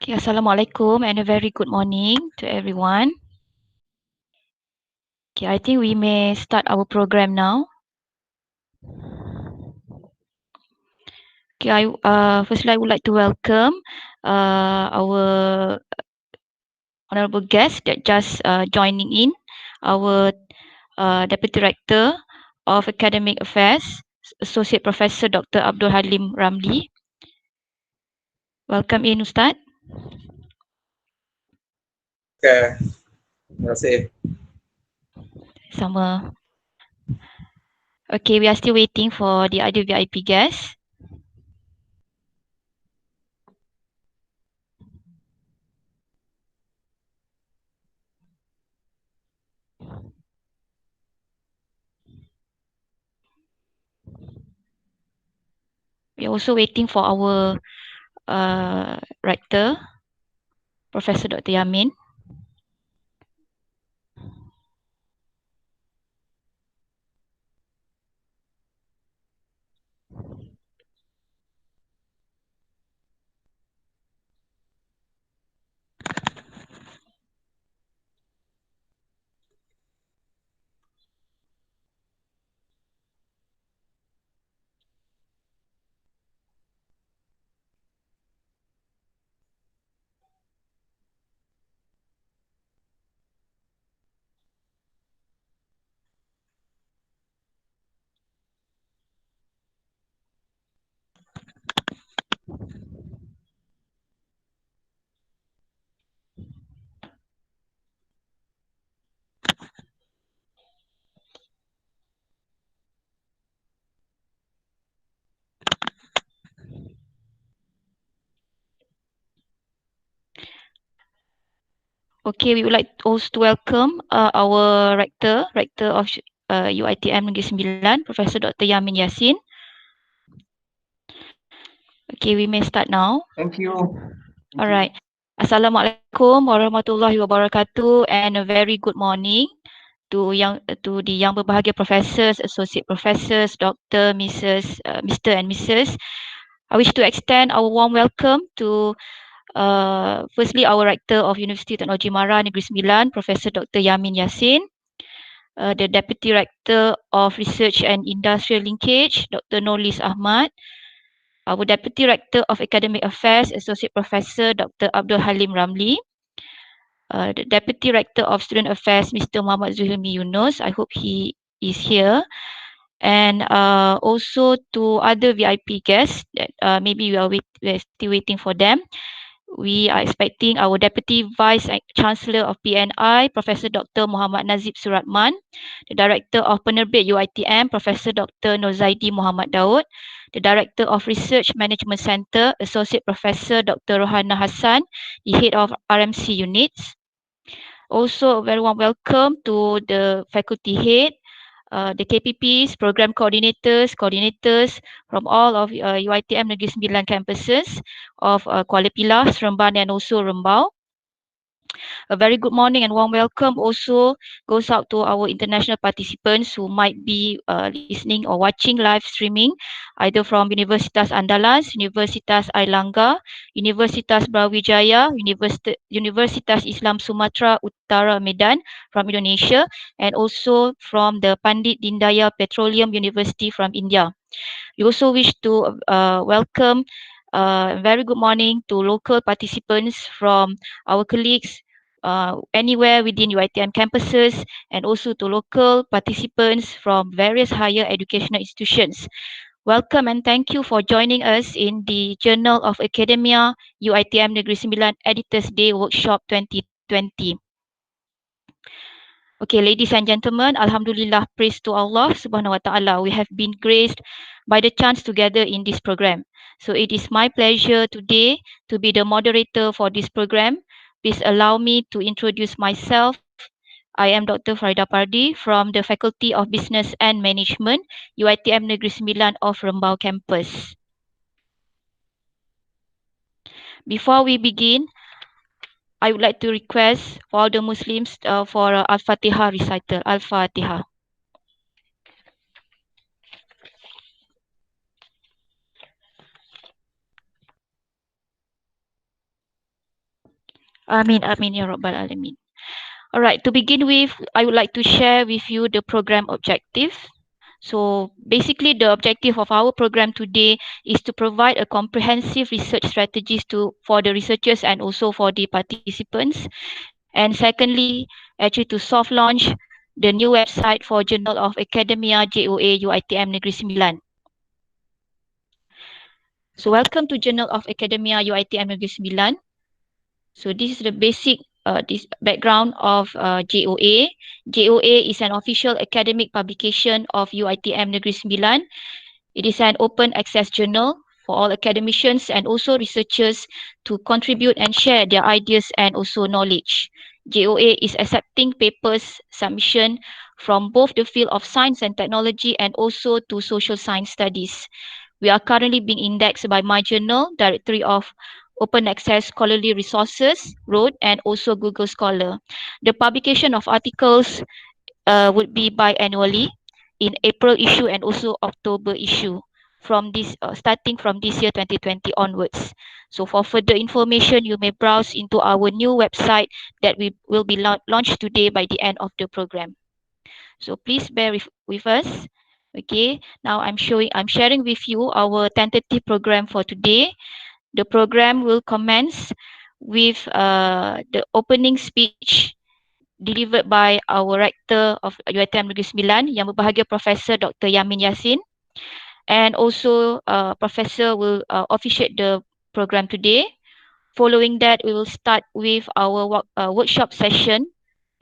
Okay, Assalamualaikum and a very good morning to everyone. Okay, I think we may start our program now. Okay, firstly I would like to welcome our honourable guest that just joining in, our Deputy Director of Academic Affairs, Associate Professor Dr. Abdul Halim Ramli. Welcome in, Ustaz. Okay, terima kasih. Sama. Okay, we are still waiting for the other VIP guests. We are also waiting for our rector, Professor Dr. Yamin. Okay, we would like also to welcome our rector of UiTM Negeri Sembilan, Professor Dr. Yamin Yassin. Okay, we may start now. Thank you. Alright. Assalamualaikum warahmatullahi wabarakatuh and a very good morning to the young berbahagia professors, associate professors, Dr. Mr. and Mrs. I wish to extend our warm welcome to firstly our rector of University Teknologi Mara Negeri Sembilan, Professor Dr. Yamin Yassin. The Deputy Rector of Research and Industrial Linkage, Dr. Norlis Ahmad. Our Deputy Rector of Academic Affairs, Associate Professor Dr. Abdul Halim Ramli. The Deputy Rector of Student Affairs, Mr. Muhammad Zuhilmi Yunus. I hope he is here. And also to other VIP guests that maybe we're still waiting for them. We are expecting our Deputy Vice Chancellor of PNI, Professor Dr. Muhammad Nazib Suratman, the Director of Penerbit UiTM, Professor Dr. Nozaidi Muhammad Daud, the Director of Research Management Center, Associate Professor Dr. Rohana Hassan, the Head of RMC Units. Also, a very warm welcome to the faculty head, the KPPs, program coordinators from all of UiTM Negeri Sembilan campuses of Kuala Pilah, Seremban and also Rembau. A very good morning and warm welcome also goes out to our international participants who might be listening or watching live streaming either from Universitas Andalas, Universitas Airlangga, Universitas Brawijaya, Universitas Islam Sumatra Utara Medan from Indonesia, and also from the Pandit Dindayal Petroleum University from India. We also wish to welcome very good morning to local participants from our colleagues anywhere within UiTM campuses, and also to local participants from various higher educational institutions. Welcome and thank you for joining us in the Journal of Academia UiTM Negeri Sembilan Editors Day Workshop 2020. Okay, ladies and gentlemen, Alhamdulillah, praise to Allah Subhanahu Wa Taala. We have been graced by the chance to gather in this program. So it is my pleasure today to be the moderator for this program. Please allow me to introduce myself. I am Dr. Ruhaida from the Faculty of Business and Management, UiTM Negeri Sembilan of Rembau campus. Before we begin, I would like to request for all the Muslims for Al-Fatiha recital. Al-Fatiha. Amin, amin ya rabbal alamin. All right, to begin with, I would like to share with you the program objective. So basically, the objective of our program today is to provide a comprehensive research strategies for the researchers and also for the participants. And secondly, actually to soft launch the new website for Journal of Academia JOA UiTM Negeri Sembilan. So welcome to Journal of Academia UiTM Negeri Sembilan. So this is the basic this background of JOA. JOA is an official academic publication of UiTM Negeri Sembilan. It is an open access journal for all academicians and also researchers to contribute and share their ideas and also knowledge. JOA is accepting papers submission from both the field of science and technology and also to social science studies. We are currently being indexed by My Journal, Directory of Open Access Scholarly Resources, ROAD, and also Google Scholar. The publication of articles would be biannually in April issue and also October issue from this starting from this year 2020 onwards. So for further information, you may browse into our new website that we will be launched today by the end of the program. So please bear with us. Okay, now I'm sharing with you our tentative program for today. The program will commence with the opening speech delivered by our rector of UiTM Negeri Sembilan yang berbahagia Professor Dr. Yamin Yassin, and also Professor will officiate the program today. Following that, we will start with our workshop session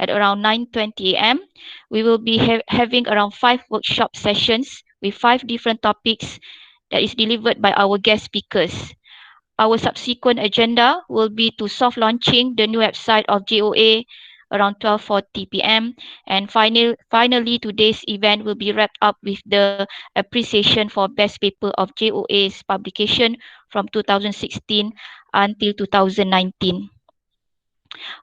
at around 9:20 a.m. We will be having around 5 workshop sessions with 5 different topics that is delivered by our guest speakers. Our subsequent agenda will be to soft launching the new website of JOA around 12:40 p.m. And finally, today's event will be wrapped up with the appreciation for best paper of JOA's publication from 2016 until 2019.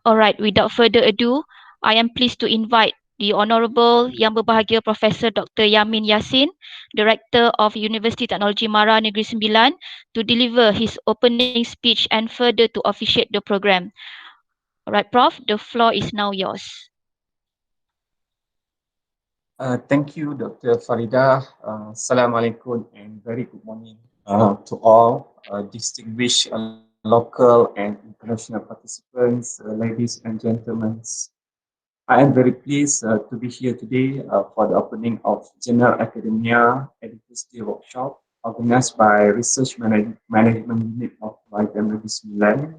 All right, without further ado, I am pleased to invite the Honorable Yang Berbahagia Professor Dr. Yamin Yassin, Director of University Teknologi Mara Negeri Sembilan, to deliver his opening speech and further to officiate the program. All right, Prof, the floor is now yours. Thank you, Dr. Farida. Assalamualaikum and very good morning to all distinguished local and international participants, ladies and gentlemen. I am very pleased to be here today for the opening of General Academia Education Workshop organized by Research Management Unit of UiTM Negeri Sembilan.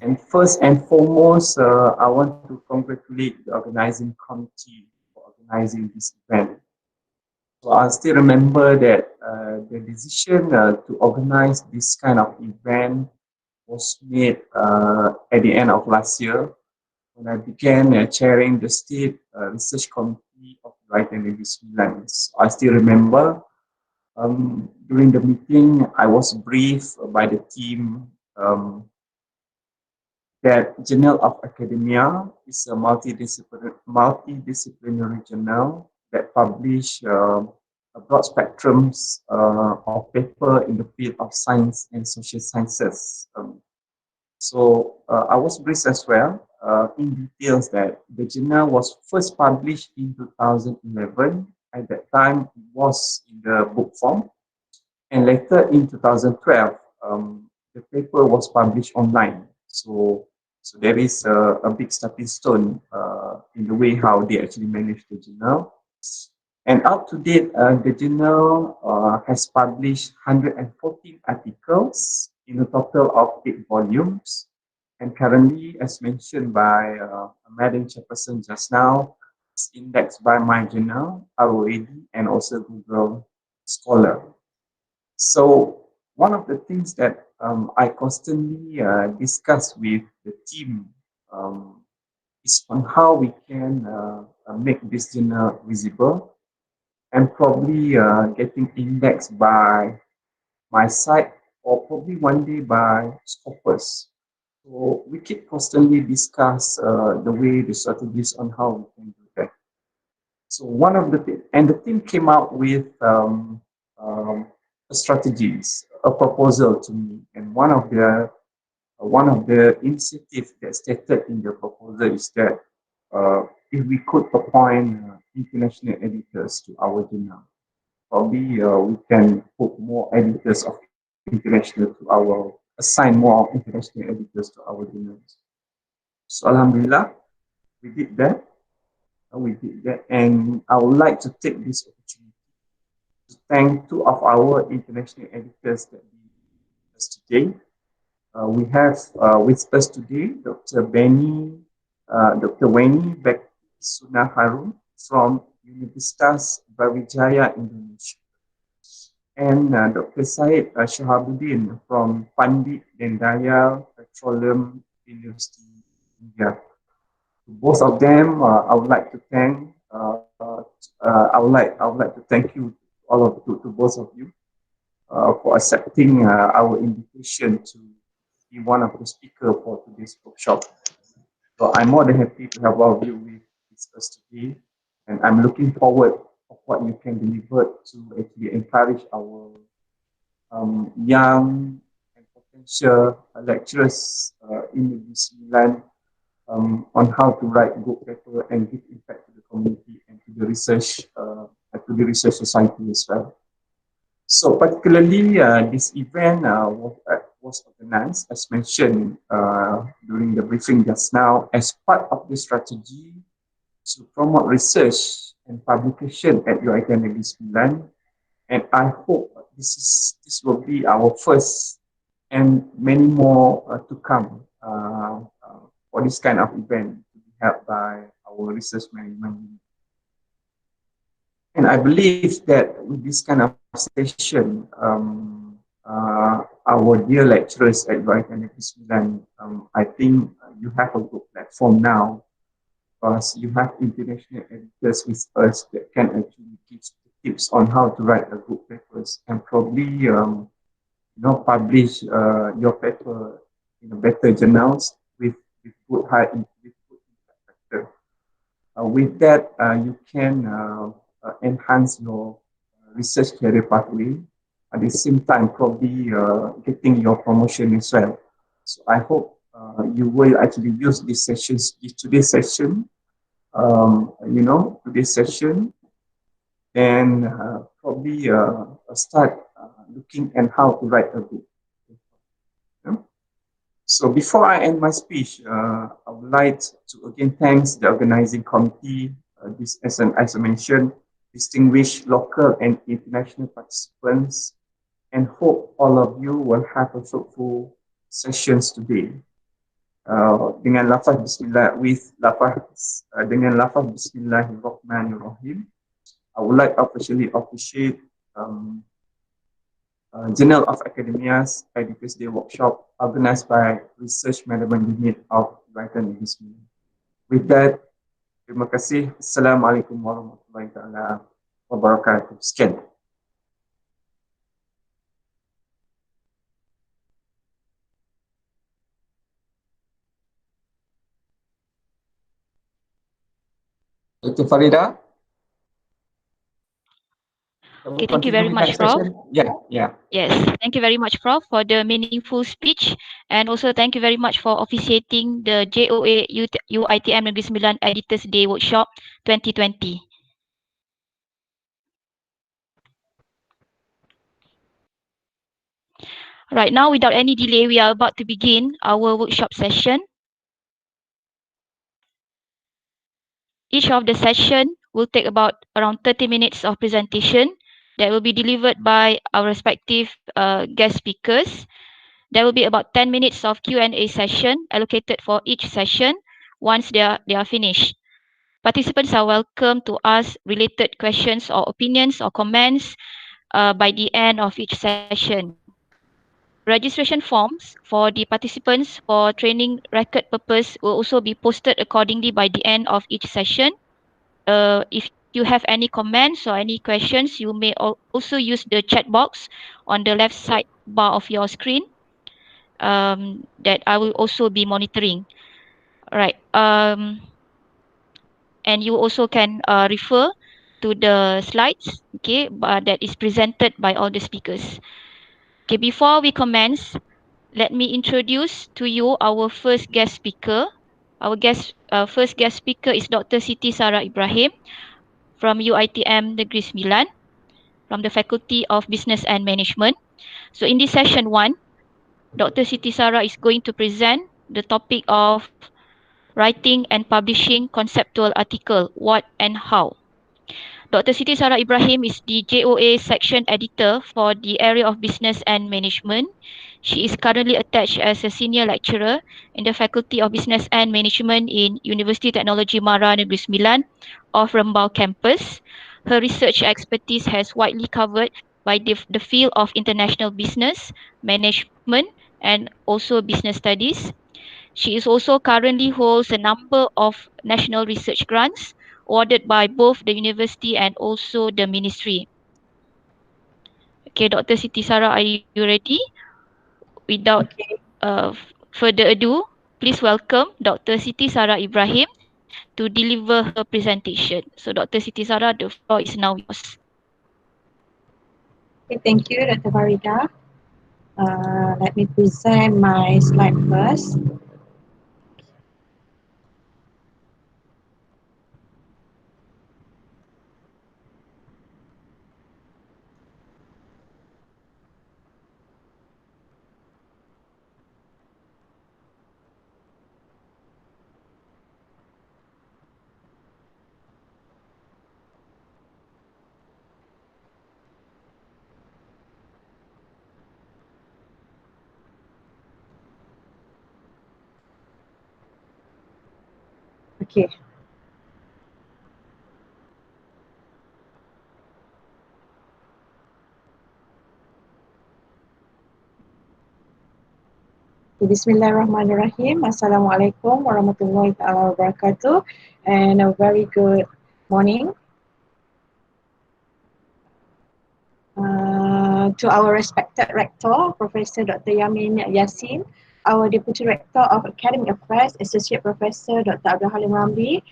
And first and foremost, I want to congratulate the organizing committee for organizing this event. So I still remember that the decision to organize this kind of event was made at the end of last year when I began chairing the State Research Committee of UiTM Negeri Sembilan. So I still remember during the meeting, I was briefed by the team that Journal of Academia is a multidisciplinary journal that publish a broad spectrum of paper in the field of science and social sciences. I was briefed as well in details that the journal was first published in 2011. At that time, it was in the book form. And later in 2012, the paper was published online. So there is a big stepping stone in the way how they actually manage the journal. And up to date, the journal has published 114 articles in a total of 8 volumes. And currently, as mentioned by Madam Chairperson just now, it's indexed by My Journal, ROAD, and also Google Scholar. So one of the things that I constantly discuss with the team is on how we can make this journal visible and probably getting indexed by my site or probably one day by SCOPUS. So we keep constantly discuss the way, the strategies on how we can do that. So one of the team came out with strategies, a proposal to me, and one of the one of the initiatives that's stated in the proposal is that if we could appoint international editors to our journal, probably we can put more editors of international to our, assign more international editors to our journals. So Alhamdulillah, we did that. And I would like to take this opportunity to thank two of our international editors that we with us today. We have with us today Dr. Wenny Bekti Sunarhanum from Universitas Brawijaya Indonesia, and Dr. Syed Shahabuddin from Pandit dan Daya Petroleum University India. Both of them, I would like to thank. I would like to thank you, to both of you, for accepting our invitation to be one of the speakers for today's workshop. So I'm more than happy to have all of you with us today, and I'm looking forward of what you can deliver to actually encourage our young and potential lecturers in the Sembilan on how to write good paper and give impact to the community and to the research society as well. So particularly this event was organized, as mentioned during the briefing just now, as part of the strategy to promote research and publication at UiTM Negeri Sembilan. And I hope this will be our first and many more to come for this kind of event to be held by our research management unit. And I believe that with this kind of session, our dear lecturers at UiTM Negeri Sembilan, I think you have a good platform now, because you have international editors with us that can actually give tips on how to write a good papers and probably publish your paper in a better journals with good impact factor. With that, you can enhance your research career pathway. At the same time, probably getting your promotion as well. So I hope you will actually use today's session, and probably start looking at how to write a book. Yeah? So before I end my speech, I would like to again thank the organizing committee, as I mentioned, distinguished local and international participants, and hope all of you will have a fruitful sessions today. Dengan lafaz Bismillahirrahmanirrahim, I would like to officially appreciate Journal of Academia's Editors Day workshop organized by Research Management Unit of UiTM Negeri Sembilan. With that, terima kasih. Assalamualaikum warahmatullahi wabarakatuh. Sekian. Dr. Farida. Okay, thank you very much, Prof. Yeah. Yes, thank you very much, Prof, for the meaningful speech, and also thank you very much for officiating the JOA UiTM Negeri Sembilan Editors Day Workshop 2020. Right now, without any delay, we are about to begin our workshop session. Each of the session will take about around 30 minutes of presentation that will be delivered by our respective guest speakers. There will be about 10 minutes of Q&A session allocated for each session once they are finished. Participants are welcome to ask related questions or opinions or comments by the end of each session. Registration forms for the participants for training record purpose will also be posted accordingly by the end of each session. If you have any comments or any questions, you may also use the chat box on the left side bar of your screen that I will also be monitoring. All right. And you also can refer to the slides, okay, that is presented by all the speakers. Okay, before we commence, let me introduce to you our first guest speaker. Our first guest speaker is Dr. Siti Sara Ibrahim from UiTM Negeri Sembilan from the Faculty of Business and Management. So in this session 1, Dr. Siti Sara is going to present the topic of writing and publishing conceptual article, what and how. Dr. Siti Sara Ibrahim is the JOA section editor for the area of business and management. She is currently attached as a senior lecturer in the Faculty of Business and Management in University Technology Mara Negeri Sembilan of Rembau campus. Her research expertise has widely covered by the field of international business, management, and also business studies. She is also currently holds a number of national research grants awarded by both the university and also the ministry. Okay, Dr. Siti Sara, are you ready? Without Okay. further ado, please welcome Dr. Siti Sara Ibrahim to deliver her presentation. So Dr. Siti Sara, the floor is now yours. Okay, thank you, Dr. Farida. Let me present my slide first. Okay. Bismillahirrahmanirrahim. Assalamualaikum warahmatullahi wabarakatuh, and a very good morning to our respected rector, Professor Dr. Yamin Yassin, our Deputy Rector of Academic Affairs, Associate Professor Dr. Abdul Halim Ramli,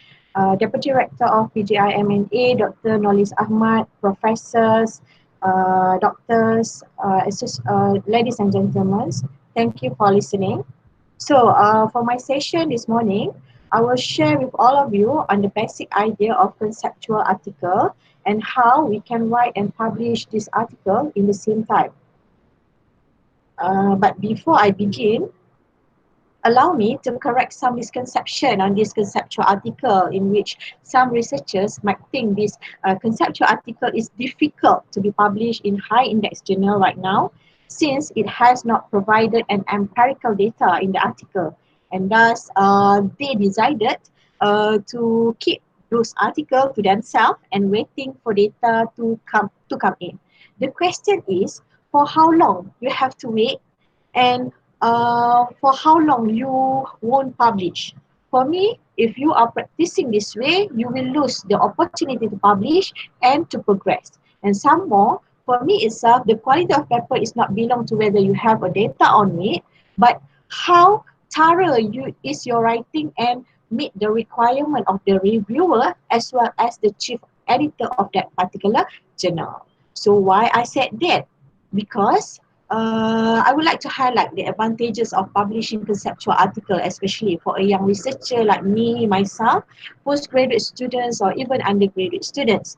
Deputy Rector of PJIM&A, Dr. Nolis Ahmad, Professors, Doctors, ladies and gentlemen, thank you for listening. So for my session this morning, I will share with all of you on the basic idea of conceptual article and how we can write and publish this article in the same time. But before I begin, allow me to correct some misconception on this conceptual article, in which some researchers might think this conceptual article is difficult to be published in high index journal right now, since it has not provided an empirical data in the article, and thus they decided to keep those articles to themselves and waiting for data to come in. The question is, for how long you have to wait, and for how long you won't publish. For me, if you are practicing this way, you will lose the opportunity to publish and to progress. And some more, for me itself, the quality of paper is not belong to whether you have a data on it, but how thorough is your writing and meet the requirement of the reviewer as well as the chief editor of that particular journal. So why I said that? Because I would like to highlight the advantages of publishing conceptual article, especially for a young researcher like me, myself, postgraduate students, or even undergraduate students.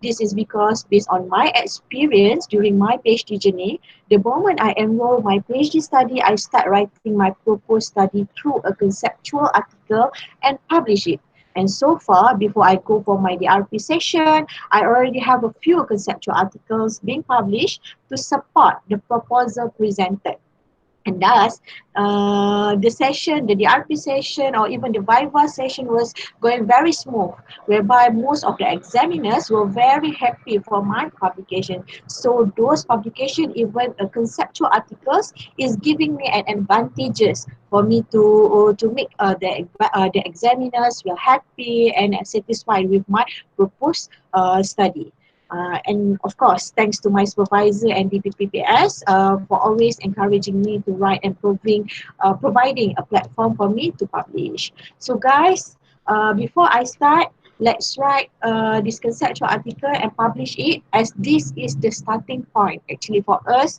This is because based on my experience during my PhD journey, the moment I enroll my PhD study, I start writing my proposed study through a conceptual article and publish it. And so far, before I go for my DRP session, I already have a few conceptual articles being published to support the proposal presented. And thus, the session, the DRP session, or even the Viva session was going very smooth, whereby most of the examiners were very happy for my publication. So those publication, even conceptual articles, is giving me an advantages for me to make the examiners feel happy and satisfied with my proposed study. And of course, thanks to my supervisor and DPPPS for always encouraging me to write and providing a platform for me to publish. So guys, before I start, let's write this conceptual article and publish it, as this is the starting point actually for us.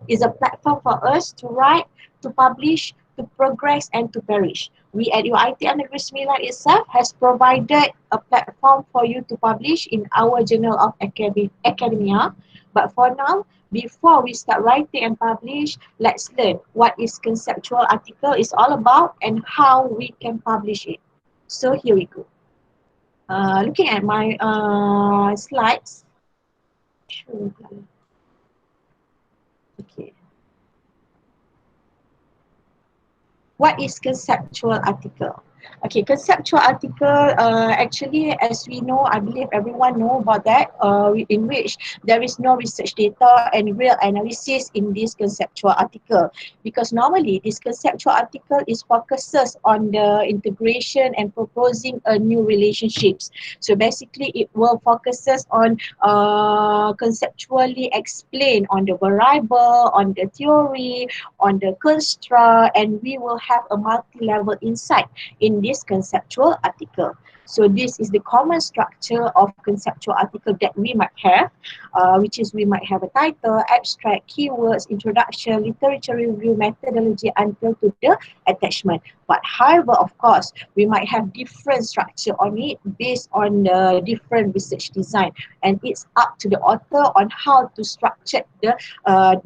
Is a platform for us to write to publish, to progress, and to perish. We at UiTM Negeri Sembilan itself has provided a platform for you to publish in our Journal of Academia. But for now, before we start writing and publish, let's learn what is conceptual article is all about and how we can publish it. So here we go. Looking at my slides. Okay. What is conceptual article? Okay, conceptual article, actually, as we know, I believe everyone know about that, in which there is no research data and real analysis in this conceptual article. Because normally, this conceptual article is focuses on the integration and proposing a new relationships. So basically, it will focuses on conceptually explain on the variable, on the theory, on the construct, and we will have a multi-level insight in this conceptual article. So this is the common structure of conceptual article that we might have, which is we might have a title, abstract, keywords, introduction, literature review, methodology, until to the attachment. But however, of course, we might have different structure on it based on the different research design, and it's up to the author on how to structure the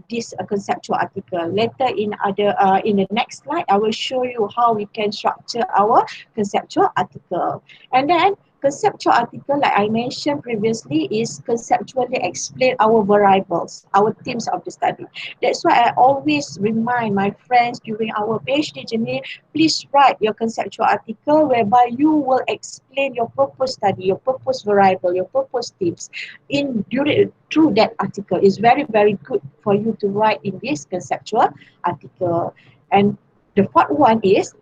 this conceptual article. Later in the next slide, I will show you how we can structure our conceptual article. And then conceptual article, like I mentioned previously, is conceptually explain our variables, our themes of the study. That's why I always remind my friends during our PhD journey, please write your conceptual article whereby you will explain your proposed study, your proposed variable, your proposed tips through that article. Is very, very good for you to write in this conceptual article. And the fourth one is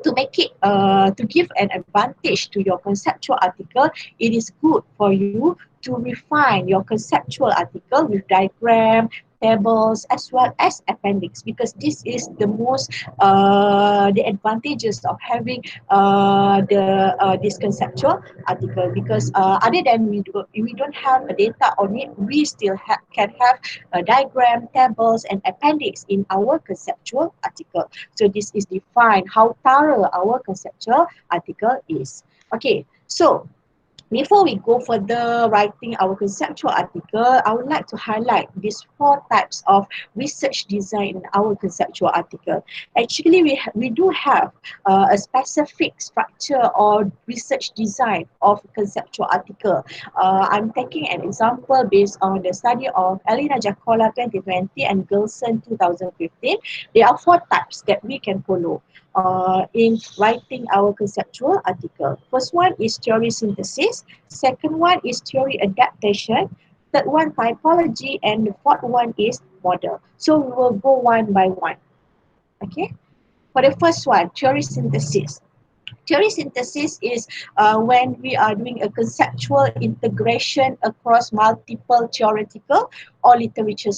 to make it, to give an advantage to your conceptual article, it is good for you to refine your conceptual article with diagram, tables, as well as appendix, because this is the most the advantages of having this conceptual article, because other than we don't have a data on it, we still can have a diagram, tables, and appendix in our conceptual article. So this is defined how thorough our conceptual article is. Okay, so before we go further writing our conceptual article, I would like to highlight these 4 types of research design in our conceptual article. Actually, we do have a specific structure or research design of conceptual article. I'm taking an example based on the study of Elena Jacola 2020 and Gilson 2015. There are 4 types that we can follow in writing our conceptual article. First one is theory synthesis. Second one is theory adaptation. Third one, typology. And the fourth one is model. So we will go one by one. Okay. For the first one, theory synthesis. Theory synthesis is when we are doing a conceptual integration across multiple theoretical or literature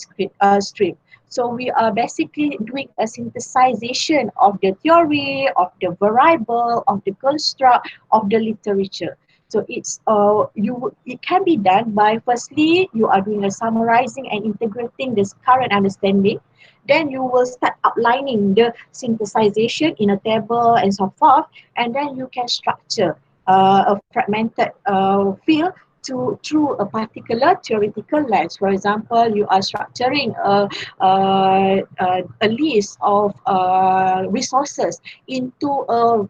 stream. So we are basically doing a synthesization of the theory, of the variable, of the construct, of the literature. So it can be done by, firstly, you are doing a summarizing and integrating this current understanding. Then you will start outlining the synthesization in a table and so forth, and then you can structure a fragmented field through a particular theoretical lens. For example, you are structuring a list of resources into a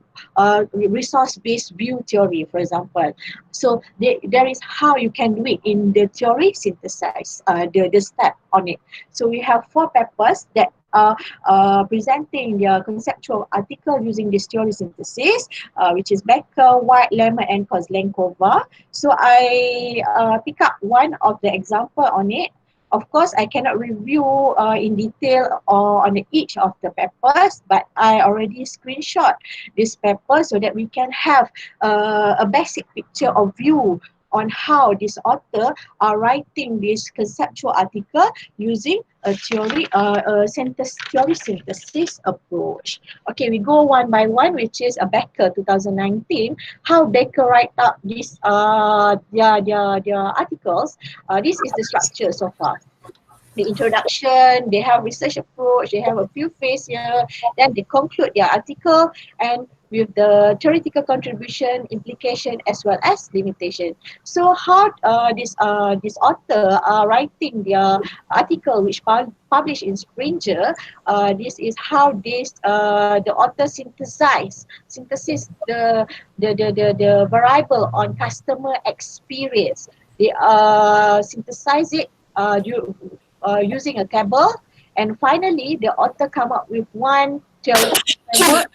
resource-based view theory, for example. So there is how you can do it in the theory synthesis, the step on it. So we have 4 papers that are presenting their conceptual article using this theory synthesis, which is Becker, White, Lemon, and Kozlenkova. So I pick up one of the example on it. Of course, I cannot review in detail on each of the papers, but I already screenshot this paper so that we can have a basic picture of view on how this author are writing this conceptual article using a theory synthesis approach. Okay, we go one by one, which is a Becker 2019. How Becker write up this their articles. This is the structure so far. the introduction, they have research approach, they have a few phase here, then they conclude their article and with the theoretical contribution, implication as well as limitation. So how this author are writing their article which published in Springer, this is how the author synthesis the variable on customer experience. They synthesize it using a table, and finally the author come up with one theoretical framework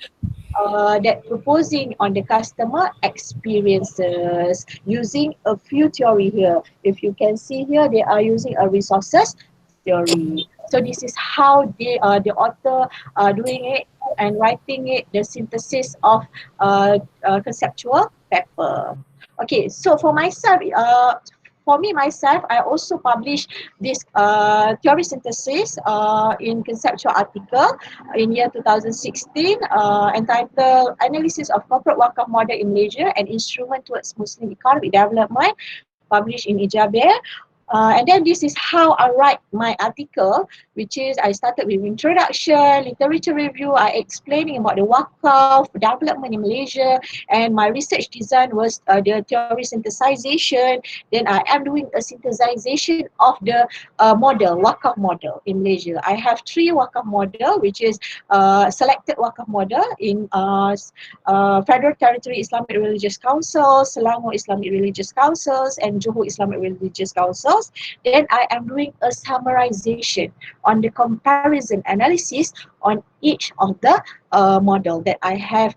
that proposing on the customer experiences using a few theory here. If you can see here, they are using a resources theory. So this is how the author doing it and writing it, the synthesis of conceptual paper. Okay, so for me myself, I also published this theory synthesis in conceptual article in year 2016 entitled Analysis of Corporate Wakaf Model in Malaysia and Instrument Towards Muslim Economic Development, published in Ijaber. And then this is how I write my article, which is I started with introduction, literature review, I explaining about the wakaf development in Malaysia, and my research design was the theory synthesization. Then I am doing a synthesization of the model, wakaf model in Malaysia. I have 3 wakaf model, which is selected wakaf model in Federal Territory Islamic Religious Council, Selangor Islamic Religious Councils, and Johor Islamic Religious Councils. Then I am doing a summarization on the comparison analysis on each of the model that I have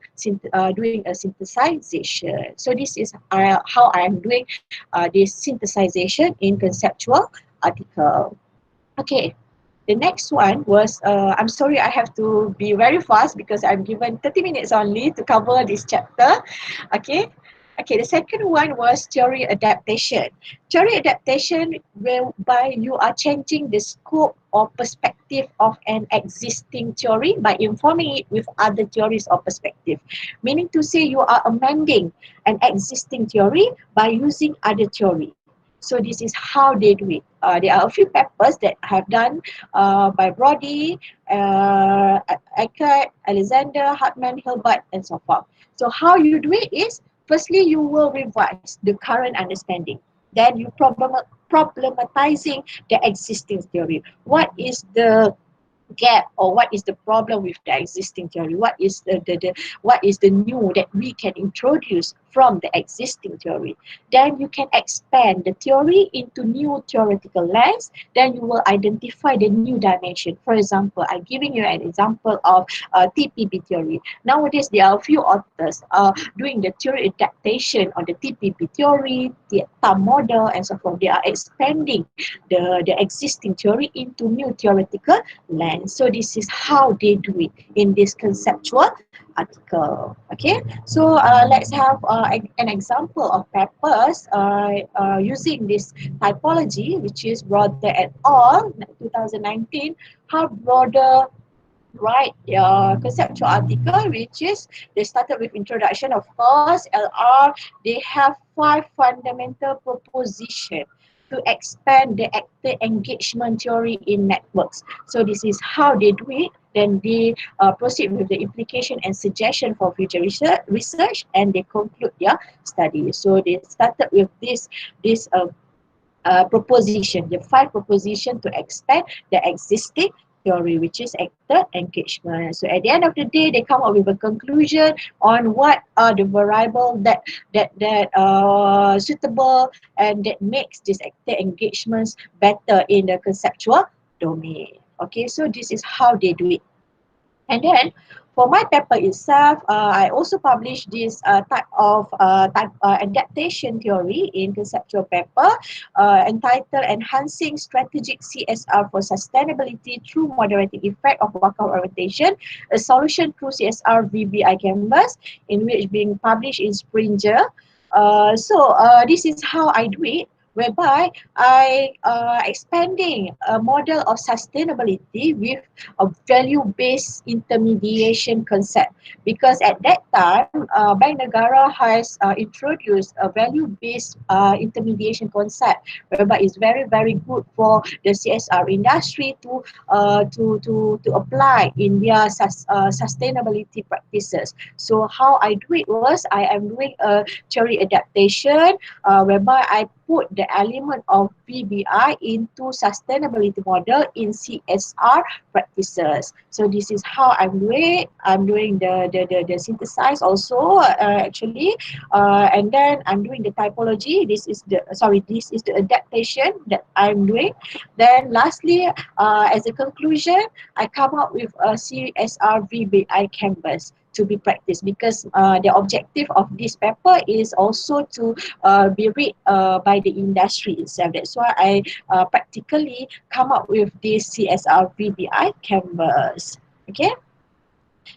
doing a synthesization. So this is how I am doing this synthesization in conceptual article. Okay. The next one was, I'm sorry I have to be very fast because I'm given 30 minutes only to cover this chapter. Okay. Okay, the second one was theory adaptation. Theory adaptation whereby you are changing the scope or perspective of an existing theory by informing it with other theories or perspective. Meaning to say you are amending an existing theory by using other theory. So this is how they do it. There are a few papers that I have done by Brody, Eckert, Alexander, Hartman, Hilbert, and so forth. So how you do it is, firstly, you will revise the current understanding. Then you problematizing the existing theory. What is the gap or what is the problem with the existing theory? What is the new that we can introduce from the existing theory? Then you can expand the theory into new theoretical lens. Then you will identify the new dimension. For example, I'm giving you an example of TPP theory. Nowadays, there are a few authors doing the theory adaptation on the TPP theory, the TAM model, and so forth. They are expanding the existing theory into new theoretical lens. So this is how they do it in this conceptual article. Okay, so let's have an example of papers using this typology, which is Broader et al. 2019. How Broader write conceptual article, which is they started with introduction, of course, LR. They have 5 fundamental propositions to expand the actor engagement theory in networks. So this is how they do it. Then they proceed with the implication and suggestion for future research, and they conclude their study. So they started with this proposition, the 5 proposition to expand the existing theory, which is actor engagement. So at the end of the day, they come up with a conclusion on what are the variable that suitable and that makes this actor engagements better in the conceptual domain. Okay, so this is how they do it. And then for my paper itself, I also published this type of adaptation theory in conceptual paper entitled Enhancing Strategic CSR for Sustainability Through Moderating Effect of Wakaf Orientation, a Solution Through CSR VBI Canvas, in which being published in Springer. So this is how I do it. whereby I expanding a model of sustainability with a value-based intermediation concept, because at that time Bank Negara has introduced a value-based intermediation concept, whereby it's very very good for the CSR industry to apply in their sustainability practices. So how I do it was I am doing a theory adaptation, whereby I put the element of VBI into sustainability model in CSR practices. So this is how I'm doing. I'm doing the synthesize also actually, and then I'm doing the typology. This is the adaptation that I'm doing. Then lastly, as a conclusion, I come up with a CSR VBI canvas to be practiced, because the objective of this paper is also to be read by the industry itself. That's why I practically come up with this CSR VBI canvas. Okay.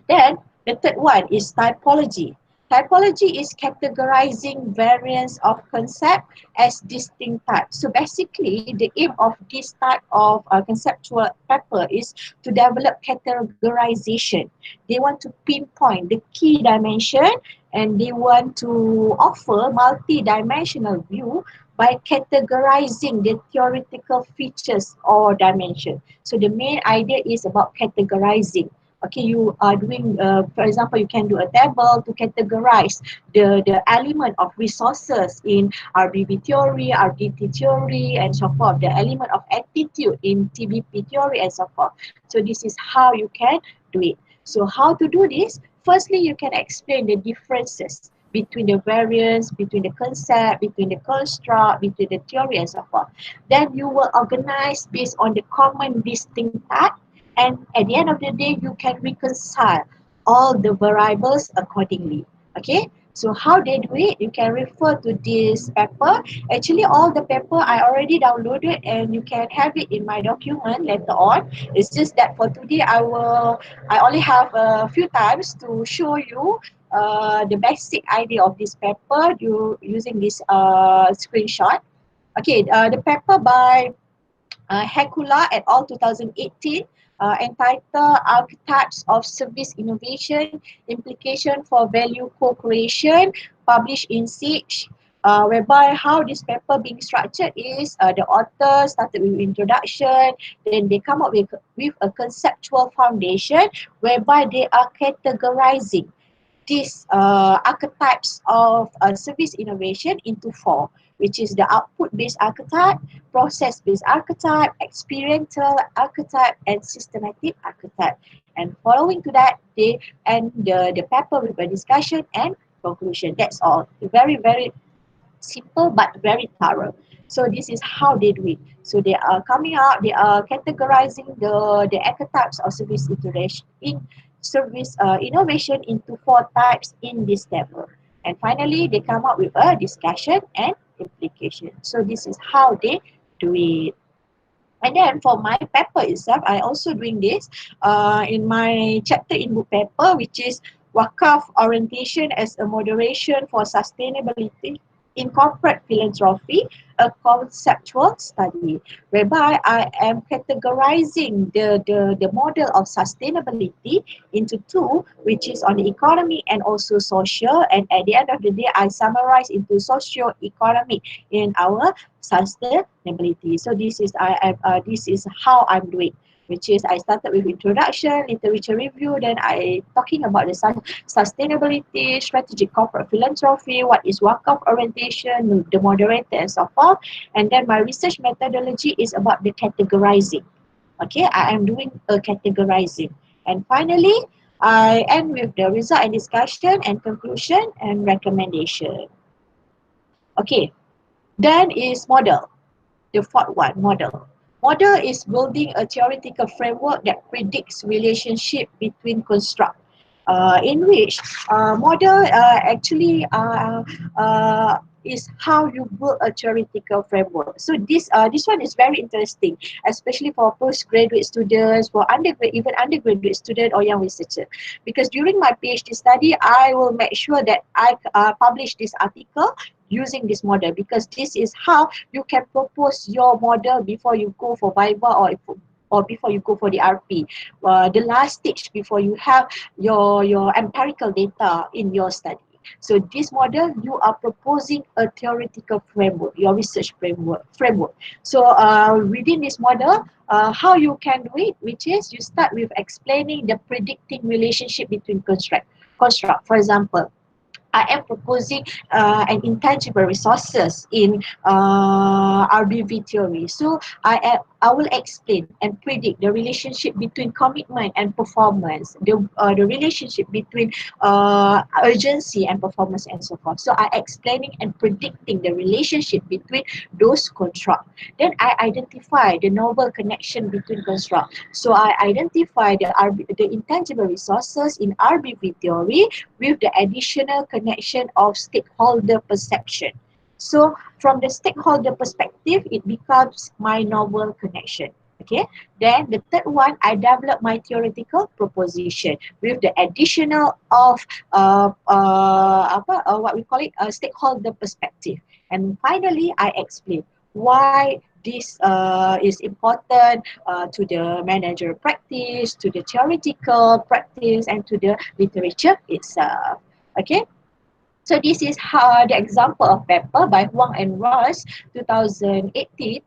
Then the third one is typology. Typology is categorizing variants of concept as distinct types. So basically, the aim of this type of conceptual paper is to develop categorization. They want to pinpoint the key dimension, and they want to offer multi-dimensional view by categorizing the theoretical features or dimension. So the main idea is about categorizing. Okay, you are doing, for example, you can do a table to categorize the element of resources in RBB theory, RDT theory, and so forth, the element of attitude in TBP theory, and so forth. So this is how you can do it. So how to do this? Firstly, you can explain the differences between the variance, between the concept, between the construct, between the theory, and so forth. Then you will organize based on the common distinct type, and at the end of the day, you can reconcile all the variables accordingly. Okay, so how they do it, you can refer to this paper. Actually, all the paper I already downloaded, and you can have it in my document later on. It's just that for today, I only have a few times to show you the basic idea of this paper using this screenshot. Okay, the paper by Hekula et al. 2018, entitled Archetypes of Service Innovation, Implication for Value Co-Creation, published in Sage. Whereby how this paper being structured is the author started with introduction, then they come up with a conceptual foundation, whereby they are categorizing these archetypes of service innovation into four, which is the output-based archetype, process-based archetype, experiential archetype, and systematic archetype. And following to that, they end the paper with a discussion and conclusion. That's all. Very, very simple but very thorough. So this is how they do it. So they are coming out, they are categorizing the archetypes of service iteration in service innovation into four types in this table. And finally, they come up with a discussion and implication. So this is how they do it. And then for my paper itself, I also doing this in my chapter in book paper, which is Wakaf Orientation as a Moderation for Sustainability in Corporate Philanthropy, a conceptual study, whereby I am categorizing the model of sustainability into two, which is on the economy and also social. And at the end of the day, I summarize into socio-economic in our sustainability. So this is how I'm doing, which is I started with introduction, literature review, then I talking about the sustainability, strategic corporate philanthropy, what is Wakaf orientation, the moderator, and so forth. And then my research methodology is about the categorizing. Okay, I am doing a categorizing. And finally, I end with the result and discussion and conclusion and recommendation. Okay, then is model. The fourth one, model. Model is building a theoretical framework that predicts relationship between construct, in which model actually is how you build a theoretical framework. So this one is very interesting, especially for postgraduate students, for undergrad, even undergraduate student or young researcher. Because during my PhD study, I will make sure that I publish this article using this model, because this is how you can propose your model before you go for Viva or before you go for the RP. The last stage before you have your empirical data in your study. So this model, you are proposing a theoretical framework, your research framework. So within this model, how you can do it, which is you start with explaining the predicting relationship between construct. For example, I am proposing an intangible resources in RBV theory. So I will explain and predict the relationship between commitment and performance, the relationship between urgency and performance, and so forth. So I explaining and predicting the relationship between those constructs. Then I identify the novel connection between constructs. So I identify the intangible resources in RBV theory with the additional connection of stakeholder perception. So from the stakeholder perspective, it becomes my novel connection. Okay. Then the third one, I develop my theoretical proposition with the additional of what we call it, a stakeholder perspective. And finally, I explain why this is important to the managerial practice, to the theoretical practice, and to the literature itself. Okay. So this is how the example of paper by Huang and Ross 2018,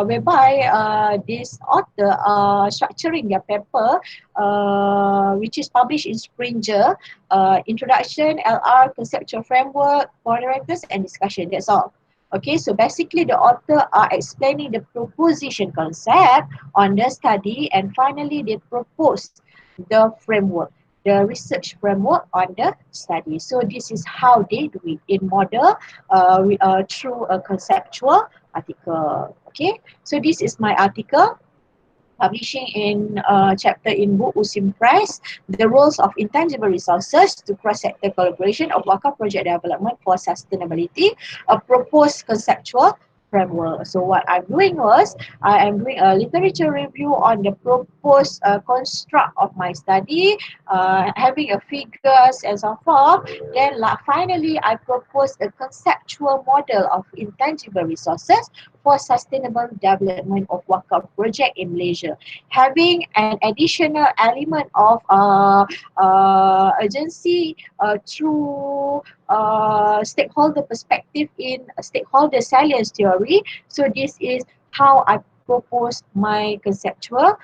whereby this author structuring their paper, which is published in Springer, Introduction, LR, Conceptual Framework, Moderators, and Discussion. That's all. Okay, so basically the author are explaining the proposition concept on the study, and finally they propose the framework, the research framework on the study. So this is how they do it in model through a conceptual article. Okay, so this is my article publishing in chapter in book USIM Press, The Roles of Intangible Resources to Cross-Sector Collaboration of Waka Project Development for Sustainability, a proposed conceptual framework. So what I'm doing was, I am doing a literature review on the proposed construct of my study, having a figures and so forth. Then finally, I propose a conceptual model of intangible resources for sustainable development of Waka project in Malaysia, having an additional element of urgency through stakeholder perspective in stakeholder salience theory. So this is how I propose my conceptual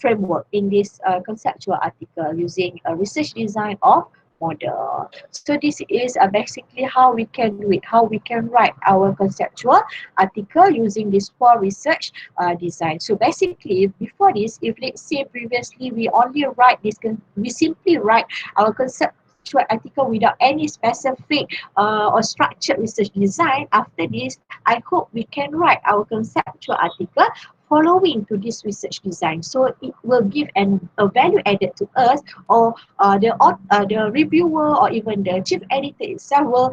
framework in this conceptual article using a research design of model. So this is basically how we can do it, how we can write our conceptual article using this 4 research design. So basically, before this, if let's say previously we only write this, we simply write our conceptual article without any specific or structured research design. After this, I hope we can write our conceptual article following to this research design, so it will give a value added to us, or the reviewer or even the chief editor itself will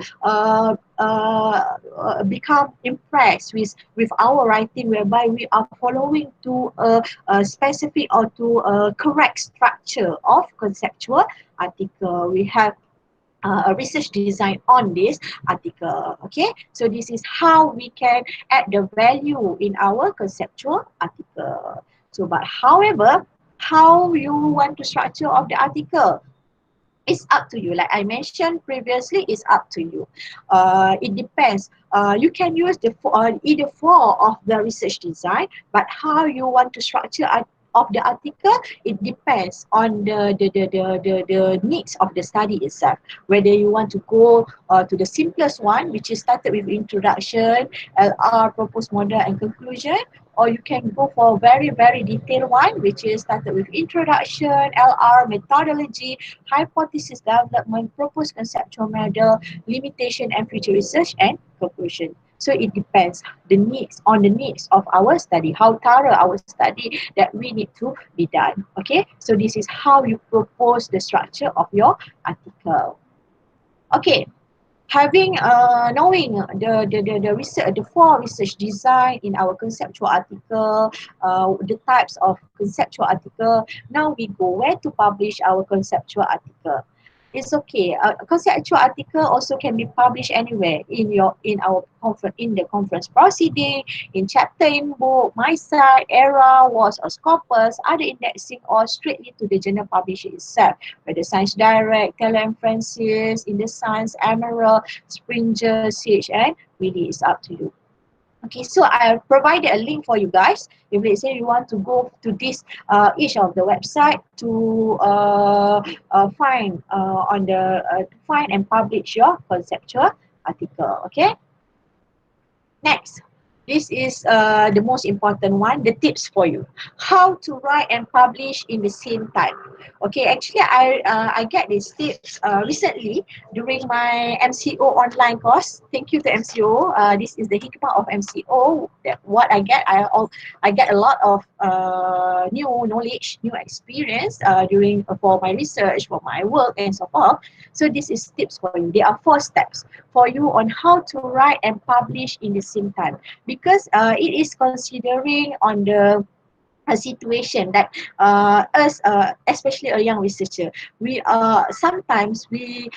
become impressed with our writing, whereby we are following to a specific or to a correct structure of conceptual article. We have a research design on this article. Okay, so this is how we can add the value in our conceptual article. So, but however, how you want to structure of the article, it's up to you. Like I mentioned previously, it's up to you. It depends. You can use either 4 of the research design, but how you want to structure of the article, it depends on the needs of the study itself. Whether you want to go to the simplest one, which is started with introduction, LR, proposed model, and conclusion, or you can go for a very, very detailed one, which is started with introduction, LR, methodology, hypothesis development, proposed conceptual model, limitation and future research, and conclusion. So it depends on the needs of our study, how thorough our study that we need to be done. Okay, so this is how you propose the structure of your article. Okay, having knowing the research, the 4 research design in our conceptual article, the types of conceptual article. Now we go where to publish our conceptual article. it's okay. A conceptual article also can be published anywhere in the conference proceeding, in chapter in book, my site, Era, was or Scopus, other indexing, or straightly to the journal publisher itself, whether Science Direct, Calum Francis, in the Science, Emerald, Springer, CHN. Really, it's up to you. Okay, so I provided a link for you guys. If let's say you want to go to this each of the website to find to find and publish your conceptual article. Okay. Next, this is the most important one, the tips for you. How to write and publish in the same time. Okay, actually I get these tips recently during my MCO online course. Thank you to MCO. This is the hikmah of MCO. That what I get a lot of new knowledge, new experience during for my research, for my work, and so forth. So this is tips for you. There are 4 steps for you on how to write and publish in the same time, because it is considering on the a situation that us, especially a young researcher, we sometimes we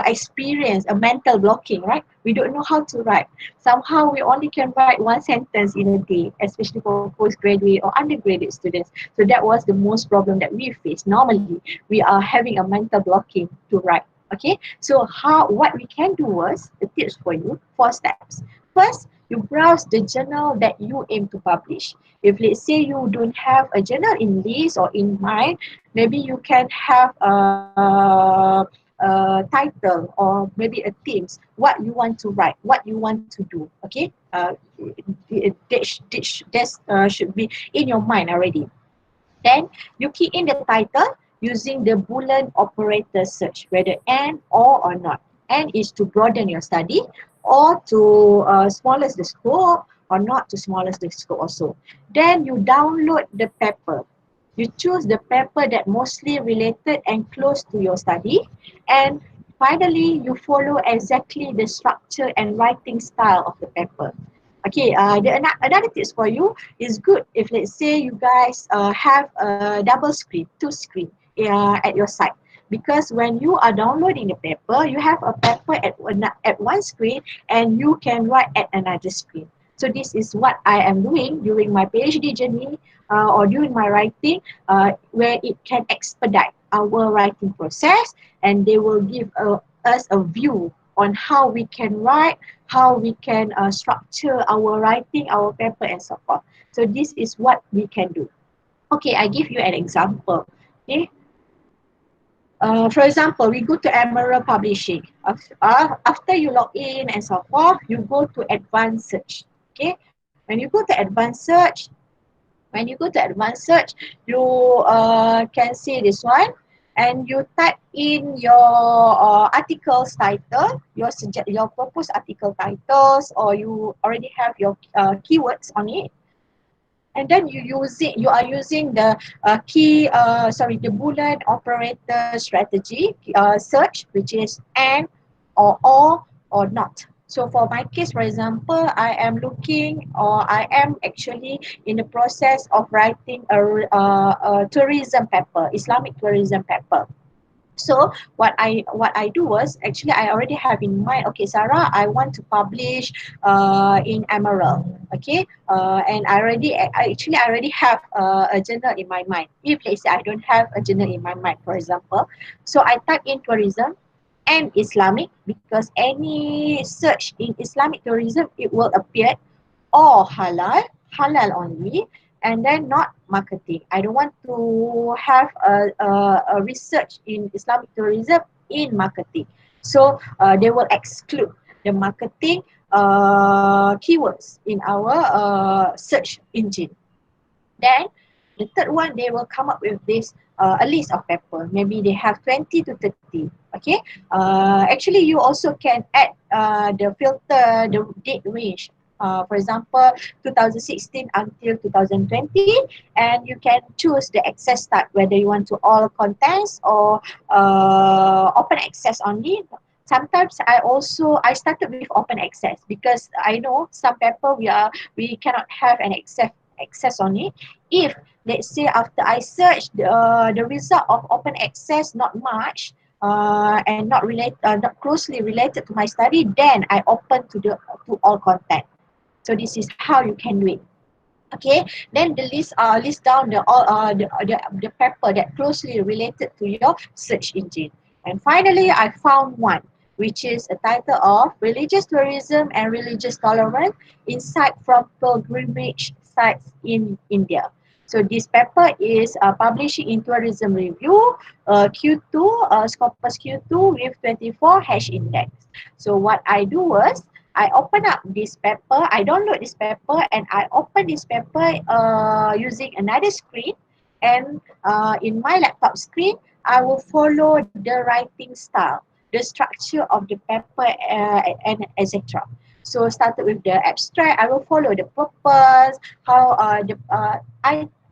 experience a mental blocking, right? We don't know how to write. Somehow we only can write 1 sentence in a day, especially for postgraduate or undergraduate students. So that was the most problem that we face. Normally, we are having a mental blocking to write. Okay, so what we can do was the tips for you, 4 steps. First, you browse the journal that you aim to publish. If let's say you don't have a journal in list or in mind, maybe you can have a title or maybe a themes, what you want to write, what you want to do. Okay, that should be in your mind already. Then you key in the title using the Boolean operator search, whether and or not. And is to broaden your study, or to smallest the scope, or not to smallest the scope also. Then you download the paper. You choose the paper that mostly related and close to your study. And finally, you follow exactly the structure and writing style of the paper. Okay, another tips for you is good if let's say you guys have a double screen, 2 screen at your site. Because when you are downloading the paper, you have a paper at 1 screen and you can write at another screen. So this is what I am doing during my PhD journey or during my writing, where it can expedite our writing process, and they will give us a view on how we can write, how we can structure our writing, our paper, and so forth. So this is what we can do. Okay, I give you an example. Okay. For example, we go to Emerald Publishing. After you log in and so forth, you go to Advanced Search. Okay, when you go to advanced search, you can see this one, and you type in your article's title, your proposed article titles, or you already have your keywords on it. And then you are using the the Boolean operator strategy search, which is and or not. So for my case, for example, I am actually in the process of writing a tourism paper, Islamic tourism paper. So what I do was, actually I already have in mind, okay Sarah, I want to publish in Emerald. Okay, and I already have a journal in my mind. If let's say I don't have a journal in my mind, for example, so I type in tourism and Islamic, because any search in Islamic tourism, it will appear, or halal only, and then not marketing. I don't want to have a research in Islamic tourism in marketing. So they will exclude the marketing keywords in our search engine. Then the third one, they will come up with this a list of paper. Maybe they have 20 to 30. Okay. Actually, you also can add the filter, the date range. For example, 2016 until 2020, and you can choose the access type, whether you want to all contents or open access only. Sometimes I started with open access, because I know some paper we cannot have an access on it. If let's say after I search the result of open access not much, and not not closely related to my study, then I open to all content. So this is how you can do it. Okay, then the list down the paper that closely related to your search engine. And finally, I found one which is a title of Religious Tourism and Religious Tolerance Insight from Pilgrimage Sites in India. So this paper is published in Tourism Review Q2, Scopus Q2 with 24 hash index. So what I do was I open up this paper, I download this paper, and I open this paper using another screen. And in my laptop screen, I will follow the writing style, the structure of the paper, and etc. So started with the abstract, I will follow the purpose, how I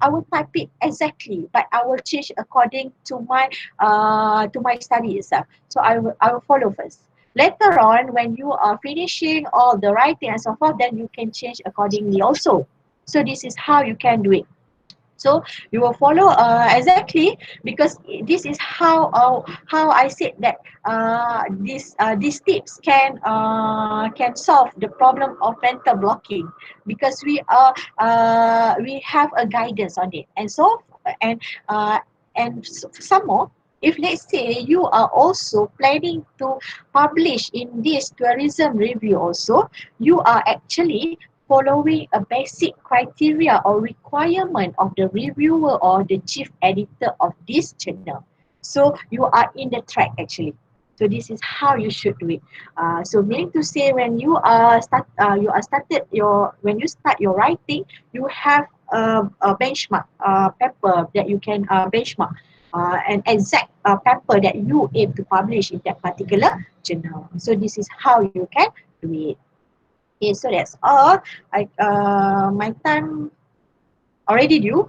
will type it exactly, but I will change according to my study itself. So I will follow first. Later on, when you are finishing all the writing and so forth, then you can change accordingly also. So this is how you can do it. So you will follow exactly, because this is how I said that these tips can solve the problem of mental blocking, because we have a guidance on it. And so uh, some more, if let's say you are also planning to publish in this tourism review also, you are actually following a basic criteria or requirement of the reviewer or the chief editor of this journal. So you are in the track actually. So this is how you should do it. So meaning to say, when when you start your writing, you have a benchmark paper that you can benchmark, an exact paper that you aim to publish in that particular journal. So this is how you can do it. Okay, so that's all. My time already due.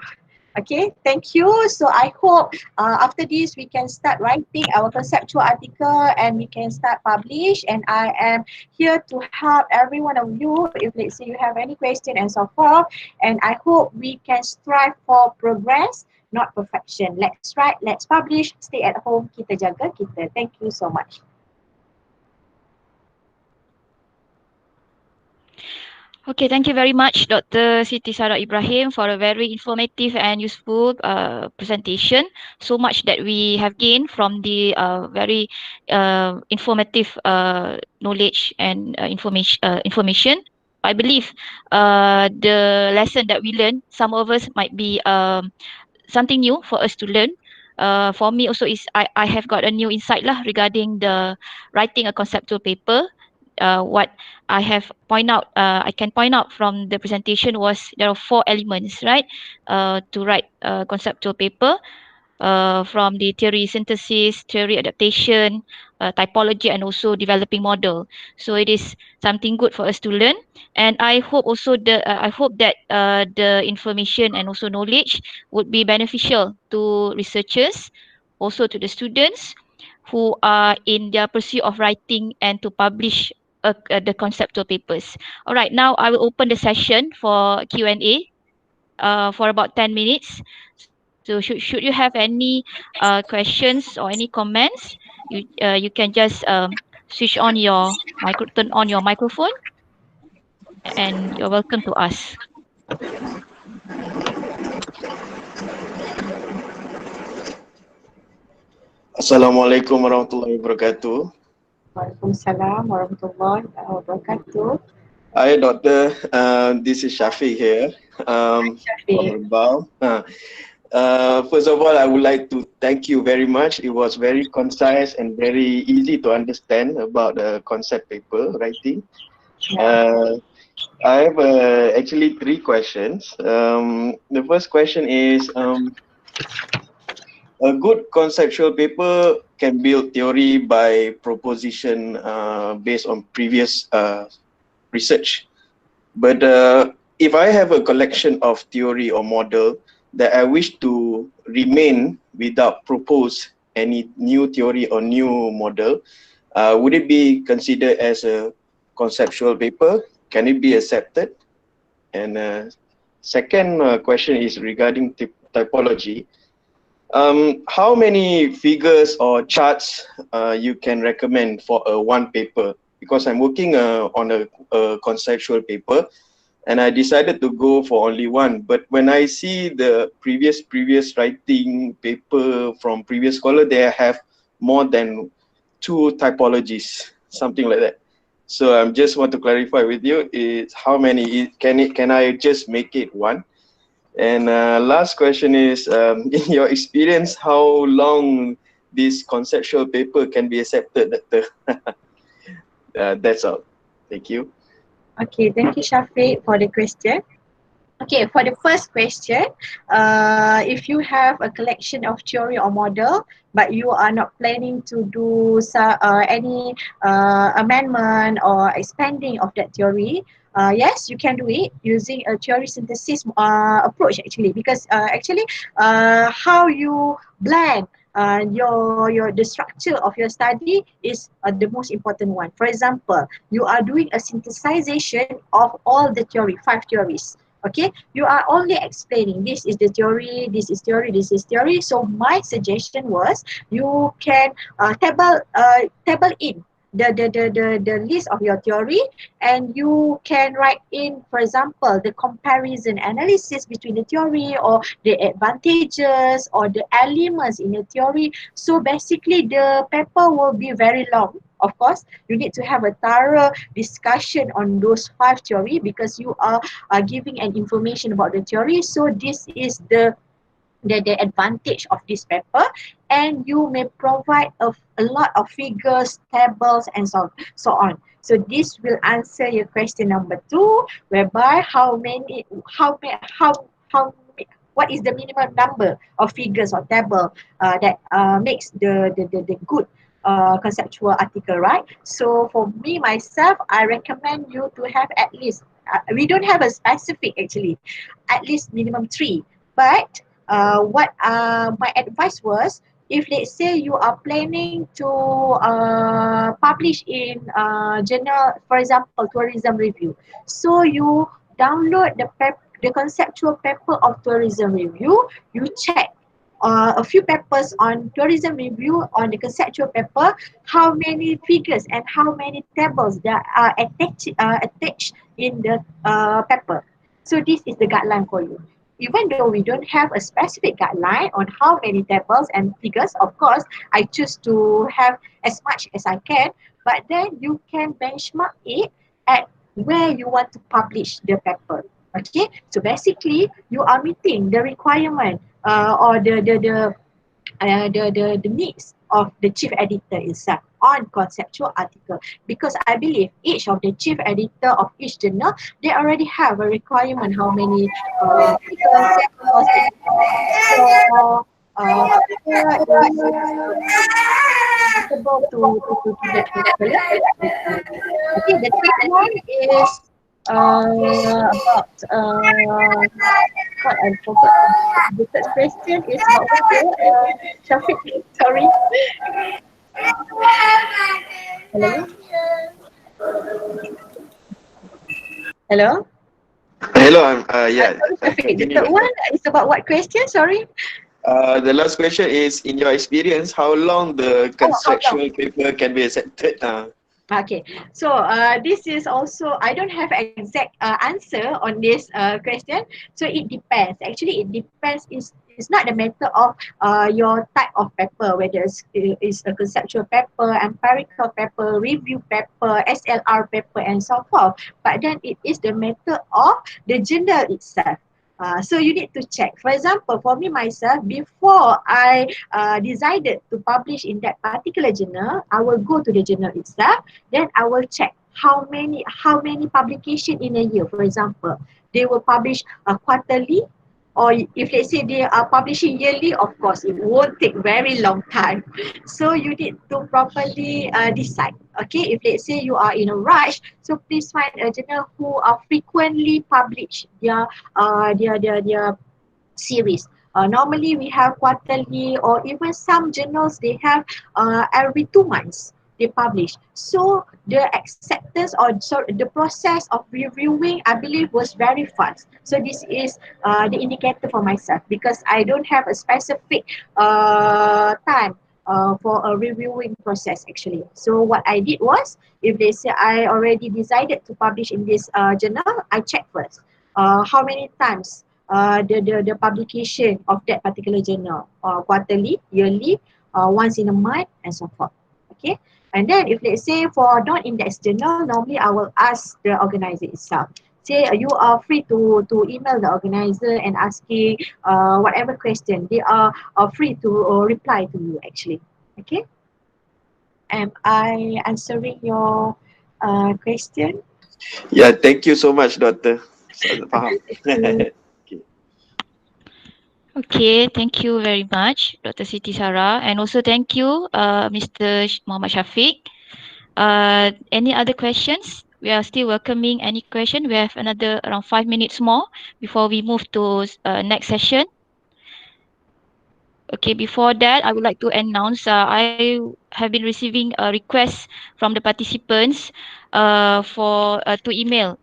Okay, thank you. So I hope after this we can start writing our conceptual article and we can start publish. And I am here to help every one of you if let's say you have any question and so forth. And I hope we can strive for progress, not perfection. Let's write, let's publish, stay at home, kita jaga kita. Thank you so much. Okay, thank you very much, Dr. Siti Sara Ibrahim, for a very informative and useful presentation. So much that we have gained from the very informative knowledge and information. I believe the lesson that we learned, some of us might be something new for us to learn. For me also is I have got a new insight lah regarding the writing a conceptual paper. What I can point out from the presentation was there are 4 elements, right? To write a conceptual paper, from the theory synthesis, theory adaptation, typology, and also developing model. So it is something good for us to learn, and I hope also I hope that the information and also knowledge would be beneficial to researchers, also to the students who are in their pursuit of writing and to publish the conceptual papers. All right, now I will open the session for Q&A for about 10 minutes. So should you have any questions or any comments, you can just switch on your turn on your microphone, and you're welcome to ask. Assalamualaikum warahmatullahi wabarakatuh. Waalaikumsalam warahmatullahi wabarakatuh. Hi, Doctor. This is Shafiq here from Shafiq. Rabaul. First of all, I would like to thank you very much. It was very concise and very easy to understand about the concept paper writing. I have actually 3 questions. The first question is, a good conceptual paper can build theory by proposition based on previous research. But if I have a collection of theory or model that I wish to remain without propose any new theory or new model, would it be considered as a conceptual paper? Can it be accepted? And second question is regarding typology. How many figures or charts you can recommend for a one paper? Because I'm working on a conceptual paper, and I decided to go for only one. But when I see the previous writing paper from previous scholar, they have more than 2 typologies, something like that. So I just want to clarify with you is how many can I just make it one? And last question is, in your experience, how long this conceptual paper can be accepted? That's all. Thank you. Okay, thank you Shafiq for the question. Okay, for the first question, if you have a collection of theory or model, but you are not planning to do any amendment or expanding of that theory, yes, you can do it using a theory synthesis approach actually, because how you blend the structure of your study is the most important one. For example, you are doing a synthesization of all the theory, 5 theories. Okay, you are only explaining this is the theory, this is theory, this is theory. So my suggestion was you can table in the list of your theory, and you can write in, for example, the comparison analysis between the theory or the advantages or the elements in the theory. So basically the paper will be very long. Of course, you need to have a thorough discussion on those 5 theory, because you are giving an information about the theory. So this is the advantage of this paper, and you may provide a lot of figures, tables, and so on. So this will answer your question number 2, whereby what is the minimum number of figures or table that makes the good conceptual article, right? So for me myself, I recommend you to have at least we don't have a specific actually, at least minimum 3. But what my advice was, if let's say you are planning to publish in journal, for example, tourism review, so you download the conceptual paper of tourism review, you check a few papers on tourism review on the conceptual paper, how many figures and how many tables that are attached in the paper. So this is the guideline for you. Even though we don't have a specific guideline on how many tables and figures, of course, I choose to have as much as I can, but then you can benchmark it at where you want to publish the paper. Okay, so basically you are meeting the requirement or the needs of the chief editor itself on conceptual article, because I believe each of the chief editor of each journal, they already have a requirement how many figures, tables, so paper is suitable to that particular article. Okay, the third one is about what I forgot. The third question is about what? Shafiq, sorry. Hello? Hello? Hello, I'm yeah. Sorry, Shafiq. The Continue. third one is about what question? Sorry. The last question is, in your experience, how long the How long? conceptual paper can be accepted? Okay, so this is also, I don't have exact answer on this question. So it depends. Actually, it depends. It's not the matter of your type of paper, whether it's a conceptual paper, empirical paper, review paper, SLR paper, and so forth. But then it is the matter of the journal itself. So you need to check. For example, for me myself, before I decided to publish in that particular journal, I will go to the journal itself. Then I will check how many publication in a year. For example, they will publish quarterly, or if let's say they are publishing yearly, of course it won't take very long time. So you need to properly decide. Okay, if let's say you are in a rush, so please find a journal who are frequently publish their series. Normally we have quarterly, or even some journals they have every 2 months they publish. So the acceptance or the process of reviewing, I believe, was very fast. So this is the indicator for myself, because I don't have a specific time for a reviewing process actually. So what I did was, if they say I already decided to publish in this journal, I check first how many times the publication of that particular journal, quarterly, yearly, once in a month, and so forth. Okay, and then if let's say for non-indexed journal, normally I will ask the organizer itself. Say you are free to email the organizer and asking whatever question. They are free to reply to you actually. Okay, am I answering your question? Yeah, thank you so much, Doctor. Faham. Thank you. Okay, thank you very much, Dr. Siti Sara, and also thank you, Mr. Muhammad Shafiq. Any other questions? We are still welcoming any question. We have another around 5 minutes more before we move to next session. Okay, before that, I would like to announce I have been receiving a request from the participants for to email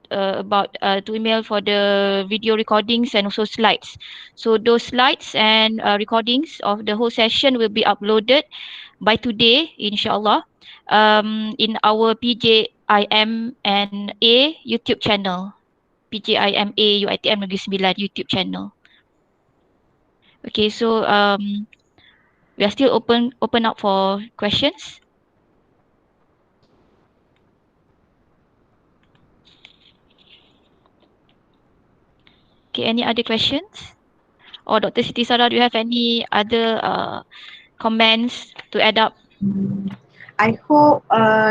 about to email for the video recordings and also slides. So those slides and recordings of the whole session will be uploaded by today, inshallah, in our PJIM&A YouTube channel. PJIM&A UiTM Negeri Sembilan YouTube channel. Okay, so we are still open up for questions. Okay, any other questions? Or Dr. Siti Sara, do you have any other comments to add up? I hope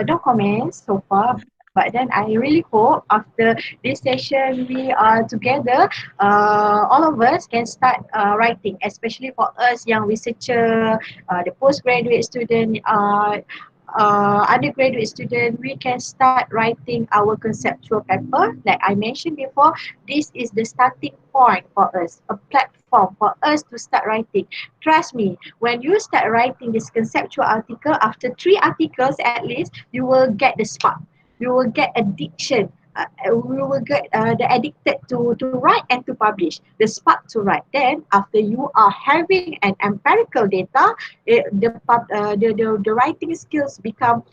no comments so far, but then I really hope after this session we are together, all of us can start writing, especially for us young researcher, the postgraduate student, undergraduate student. We can start writing our conceptual paper. Like I mentioned before, this is the starting point for us, a platform for us to start writing. Trust me, when you start writing this conceptual article, after 3 articles at least, you will get the spark. You will get addiction. We will get the addicted to write and to publish, the spark to write. Then after you are having an empirical data, the writing skills become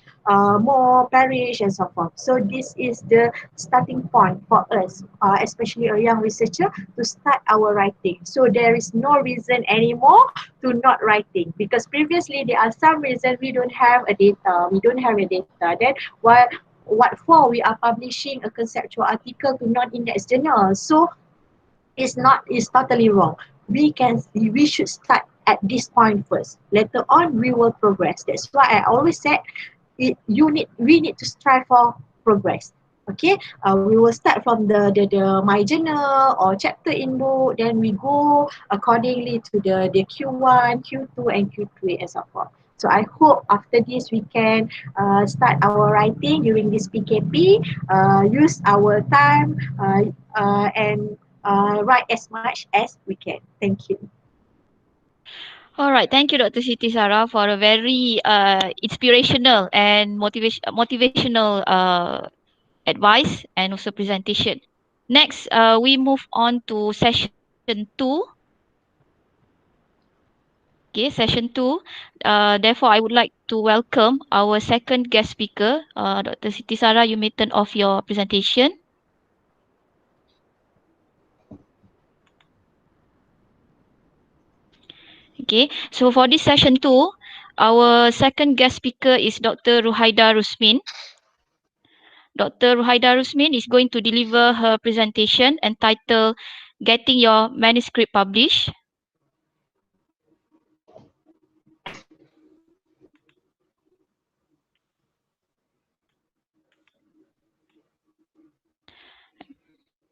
more perish and so forth. So this is the starting point for us, especially a young researcher, to start our writing. So there is no reason anymore to not writing, because previously there are some reasons we don't have a data, we don't have a data. Then what for we are publishing a conceptual article to non-index journal? So it's totally wrong. We should start at this point first. Later on we will progress. That's why I always said we need to strive for progress. Okay, we will start from the my journal or chapter in book, then we go accordingly to the Q1, Q2 and Q3 and so forth. So I hope after this we can start our writing during this PKP, use our time and write as much as we can. Thank you. All right, thank you, Dr. Siti Sara, for a very inspirational and motivational advice and also presentation. Next, we move on to session 2. Okay, session 2. Therefore, I would like to welcome our second guest speaker, Dr. Siti Sara. You may turn off your presentation. Okay, so for this session 2, our second guest speaker is Dr. Ruhaida Rusmin. Dr. Ruhaida Rusmin is going to deliver her presentation entitled Getting Your Manuscript Published.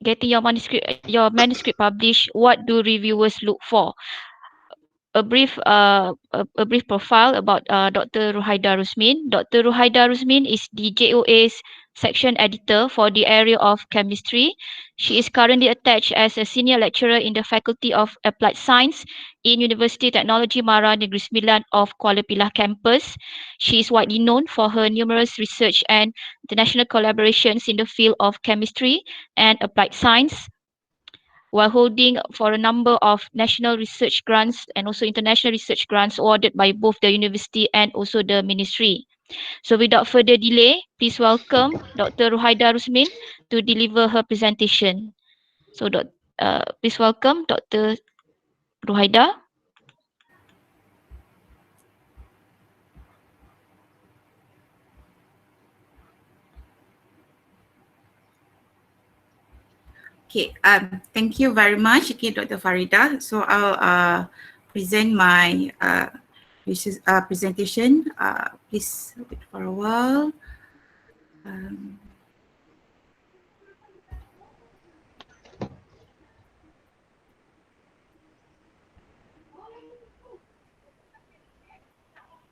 Getting your manuscript published, what do reviewers look for? a brief profile about Dr. Ruhaida Rusmin. Dr. Ruhaida Rusmin is the JOA's section editor for the area of chemistry. She is currently attached as a senior lecturer in the Faculty of Applied Science in University Technology Mara Negeri Sembilan of Kuala Pilah campus. She is widely known for her numerous research and international collaborations in the field of chemistry and applied science, while holding for a number of national research grants and also international research grants awarded by both the university and also the ministry. So without further delay, please welcome Dr. Ruhaida Rusmin to deliver her presentation. So please welcome Dr. Ruhaida. Okay, thank you very much, Dr. Farida. So I'll present my presentation. Please wait for a while.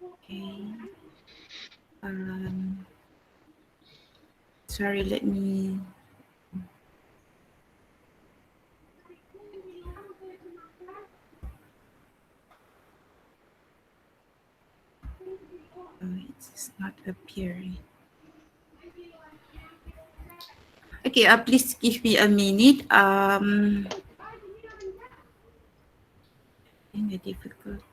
Okay. Sorry, let me. Oh, it's not appearing. Okay, please give me a minute. In a difficult.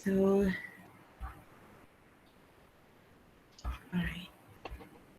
So